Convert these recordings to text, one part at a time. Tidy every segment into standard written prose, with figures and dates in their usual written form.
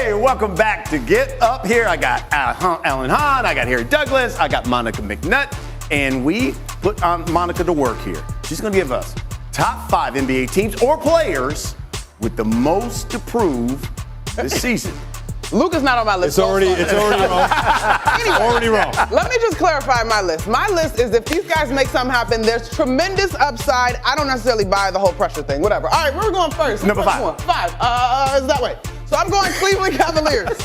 Hey, welcome back to Get Up Here. I got Alan Hahn, I got Harry Douglas, I got Monica McNutt, and we put Monica to work here. She's going to give us top 5 NBA teams or players with the most to prove this season. Luka's not on my list. It's already wrong. Anyway, already wrong. Let me just clarify my list. My list is if these guys make something happen, there's tremendous upside. I don't necessarily buy the whole pressure thing. Whatever. All right, we're going first. Number 5. One? 5. Is that way? So I'm going Cleveland Cavaliers.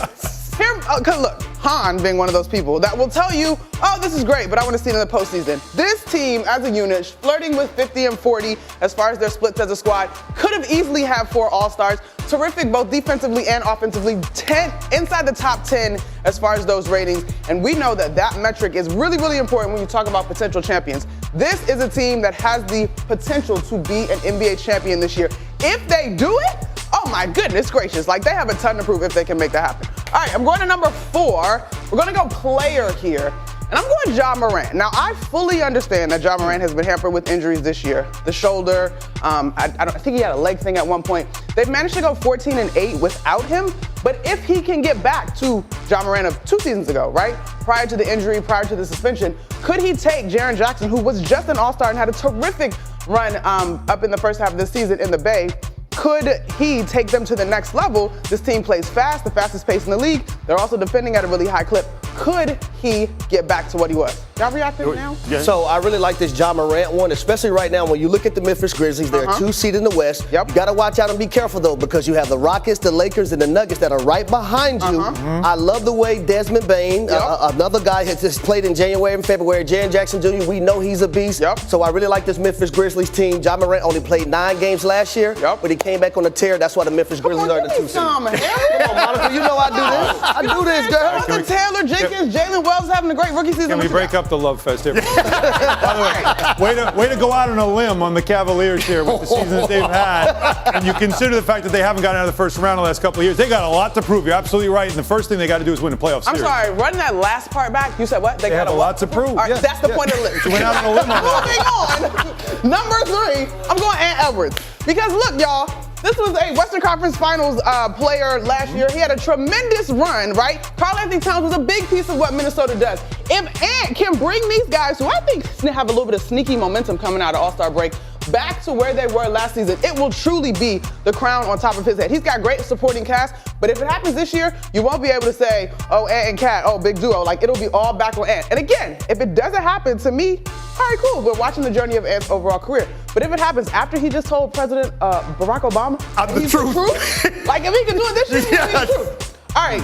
Here, cause look, Hahn being one of those people that will tell you, oh, this is great, but I want to see it in the postseason. This team, as a unit, flirting with 50 and 40 as far as their splits as a squad, could have easily had 4 All-Stars. Terrific both defensively and offensively, 10 inside the top 10 as far as those ratings. And we know that that metric is really, really important when you talk about potential champions. This is a team that has the potential to be an NBA champion this year. If they do it, oh my goodness gracious, like they have a ton to prove if they can make that happen. All right, I'm going to number 4. We're going to go player here. And I'm going Ja Morant. Now, I fully understand that Ja Morant has been hampered with injuries this year. The shoulder, I think he had a leg thing at one point. They've managed to go 14-8 without him. But if he can get back to Ja Morant of 2 seasons ago, right? Prior to the injury, prior to the suspension, could he take Jaren Jackson, who was just an all-star and had a terrific run up in the first half of this season in the Bay? Could he take them to the next level? This team plays fast, the fastest pace in the league. They're also defending at a really high clip. Could he get back to what he was? Y'all reacting now? Yeah. So I really like this Ja Morant one, especially right now when you look at the Memphis Grizzlies. They're 2 seed in the West. Yep. You got to watch out and be careful, though, because you have the Rockets, the Lakers, and the Nuggets that are right behind you. I love the way Desmond Bane, another guy has just played in January and February. Jaren Jackson Jr., we know he's a beast. So I really like this Memphis Grizzlies team. Ja Morant only played 9 games last year, but he came back on a tear. That's why the Memphis Grizzlies are the 2 seed. Come on, Monica, you know I do this. I do this, girl. Jonathan Taylor, Jenkins, Jalen Wells having a great rookie season. Can we break up the love fest here? By the way to go out on a limb on the Cavaliers here with the season that they've had. And you consider the fact that they haven't gotten out of the first round in the last couple of years. They got a lot to prove. You're absolutely right. And the first thing they got to do is win a playoff series. I'm sorry, run that last part back. You said what? They have a lot to prove. All right, that's the point of the list. You went out on a limb on that. Moving on. Number 3, I'm going Ant Edwards. Because look, y'all, this was a Western Conference Finals player last year. He had a tremendous run, right? Karl-Anthony Towns was a big piece of what Minnesota does. If Ant can bring these guys, who I think have a little bit of sneaky momentum coming out of All-Star break, back to where they were last season, it will truly be the crown on top of his head. He's got great supporting cast, but if it happens this year, you won't be able to say, oh, Ant and Cat, oh, big duo. Like, it'll be all back on Ant. And again, if it doesn't happen, to me, all right, cool. We're watching the journey of Ant's overall career. But if it happens after he just told President Barack Obama The truth. Like, if he can do it this year, he's the truth. All right.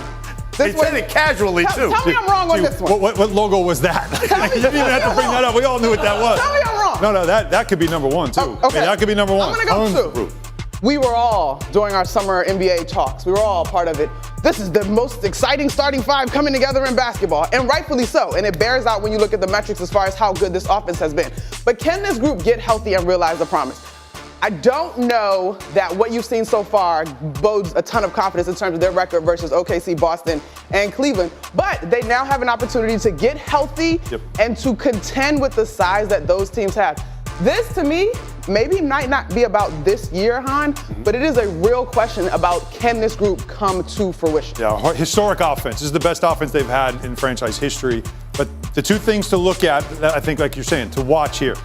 They said it casually, too. Tell me I'm wrong on this one. What logo was that? You didn't even have to bring that up. We all knew what that was. Tell me I'm wrong. No, that could be number 1, too. Okay. I mean, that could be number 1. I'm going to go 2. We were all, during our summer NBA talks, we were all part of it. This is the most exciting starting 5 coming together in basketball, and rightfully so. And it bears out when you look at the metrics as far as how good this offense has been. But can this group get healthy and realize the promise? I don't know that what you've seen so far bodes a ton of confidence in terms of their record versus OKC, Boston, and Cleveland. But they now have an opportunity to get healthy and to contend with the size that those teams have. This, to me, maybe might not be about this year, Hahn, but it is a real question about can this group come to fruition. Yeah, historic offense. This is the best offense they've had in franchise history. But the 2 things to look at, I think, like you're saying, to watch here.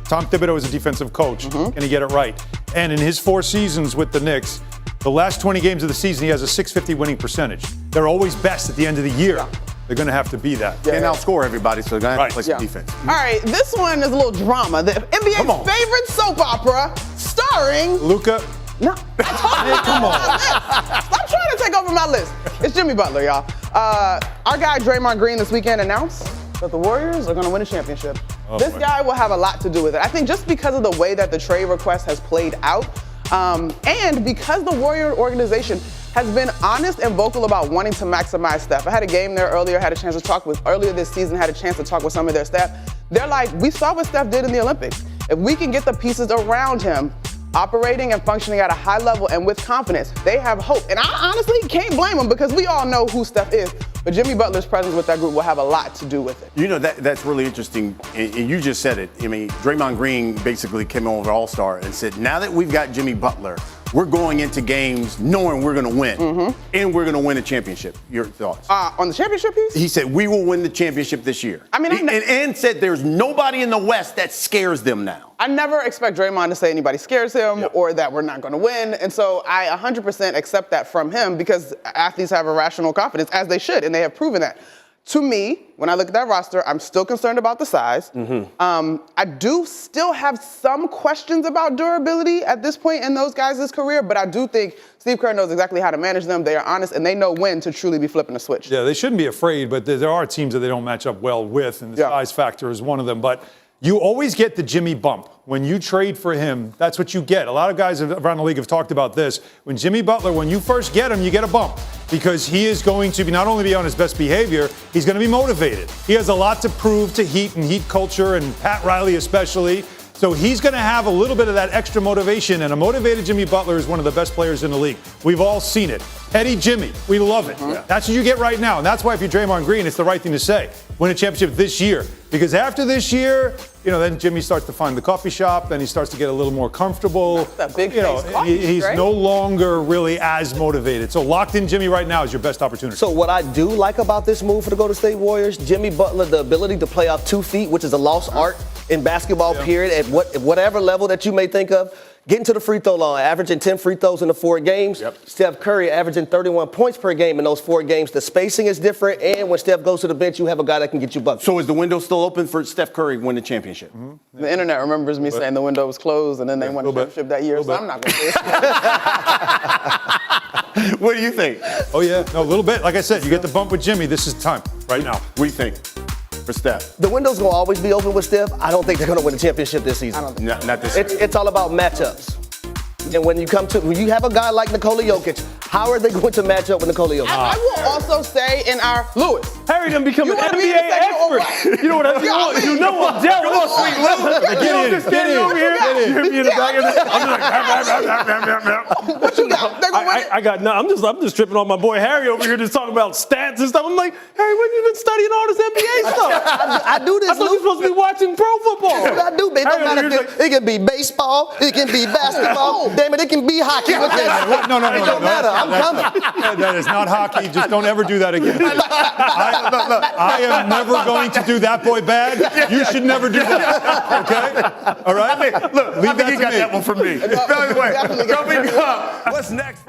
Tom Thibodeau is a defensive coach. Can he get it right? And in his 4 seasons with the Knicks, the last 20 games of the season, he has a .650 winning percentage. They're always best at the end of the year. They're going to have to be that. Can't outscore everybody, so they're going to have to play some defense. All right, this one is a little drama. The NBA's favorite soap opera starring Luka. No, come on. Stop trying to take over my list. It's Jimmy Butler, y'all. Our guy Draymond Green this weekend announced that the Warriors are going to win a championship. This guy will have a lot to do with it. I think just because of the way that the trade request has played out, and because the Warrior organization has been honest and vocal about wanting to maximize Steph. I had a game there earlier, earlier this season, had a chance to talk with some of their staff. They're like, we saw what Steph did in the Olympics. If we can get the pieces around him operating and functioning at a high level and with confidence, they have hope. And I honestly can't blame them because we all know who Steph is. But Jimmy Butler's presence with that group will have a lot to do with it. You know, that's really interesting. And you just said it. I mean, Draymond Green basically came over All-Star and said, now that we've got Jimmy Butler, we're going into games knowing we're going to win, and we're going to win a championship. Your thoughts? On the championship piece? He said we will win the championship this year. I mean, and said there's nobody in the West that scares them now. I never expect Draymond to say anybody scares him or that we're not going to win. And so I 100% accept that from him because athletes have irrational confidence, as they should, and they have proven that. To me, when I look at that roster, I'm still concerned about the size. I do still have some questions about durability at this point in those guys' career, but I do think Steve Kerr knows exactly how to manage them. They are honest, and they know when to truly be flipping a switch. Yeah, they shouldn't be afraid, but there are teams that they don't match up well with, and the size factor is one of them. But you always get the Jimmy bump. When you trade for him, that's what you get. A lot of guys around the league have talked about this. When Jimmy Butler, when you first get him, you get a bump because he is going to be not only be on his best behavior, he's going to be motivated. He has a lot to prove to Heat and Heat culture and Pat Riley especially. So he's going to have a little bit of that extra motivation, and a motivated Jimmy Butler is one of the best players in the league. We've all seen it. Petty Jimmy, we love it. That's what you get right now, and that's why if you're Draymond Green, it's the right thing to say. Win a championship this year. Because after this year, then Jimmy starts to find the coffee shop, then he starts to get a little more comfortable. That big face coffee, he's right? no longer really as motivated. So locked in Jimmy right now is your best opportunity. So what I do like about this move for the Golden State Warriors, Jimmy Butler, the ability to play off 2 feet, which is a lost art in basketball, period, at whatever level that you may think of. Getting to the free throw line, averaging 10 free throws in the 4 games. Steph Curry averaging 31 points per game in those 4 games. The spacing is different, and when Steph goes to the bench, you have a guy that can get you buckets. So is the window still open for Steph Curry to win the championship? The internet remembers me saying the window was closed, and then they won the championship that year, so I'm not going to say it. What do you think? Oh, yeah. No, a little bit. Like I said, you get the bump with Jimmy. This is time right now. What do you think for Steph? The window's going to always be open with Steph. I don't think they're going to win the championship this season. Not this year. It's all about matchups. And when you have a guy like Nikola Jokic, how are they going to match up with Nikola Jokic? I will also say in our Lewis. Harry done become an wanna be NBA the second or expert. what? You know what I mean? You know I'm jealous. Get in. Over here. You hear me in the back of the What you got? They gonna win it? I got no. I'm just tripping on my boy Harry over here just talking about stats and stuff. I'm like, Harry, when you been studying all this NBA stuff? I do this. I thought you were supposed to be watching pro football. That's what I do, man. It don't matter if it can be baseball, it can be basketball, damn it can be hockey. No. It don't matter. I'm coming. That is not hockey. Just don't ever do that again. I am never going to do that boy bad. You should never do that. Okay? All right? I think you got that one from me. By the way, coming up, what's next?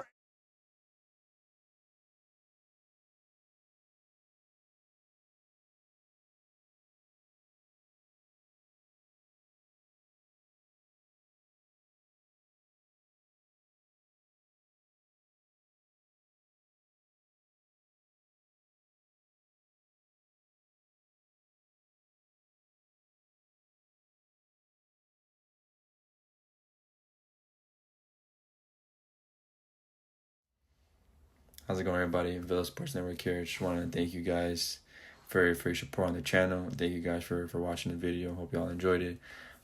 How's it going, everybody? Villa Sports Network here. Just want to thank you guys for your support on the channel. Thank you guys for watching the video. Hope y'all enjoyed it.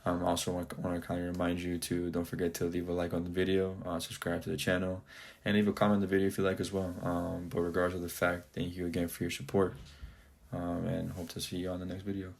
Also want to kind of remind you to don't forget to leave a like on the video, subscribe to the channel, and leave a comment on the video if you like as well. But regardless of the fact, thank you again for your support, and hope to see you on the next video.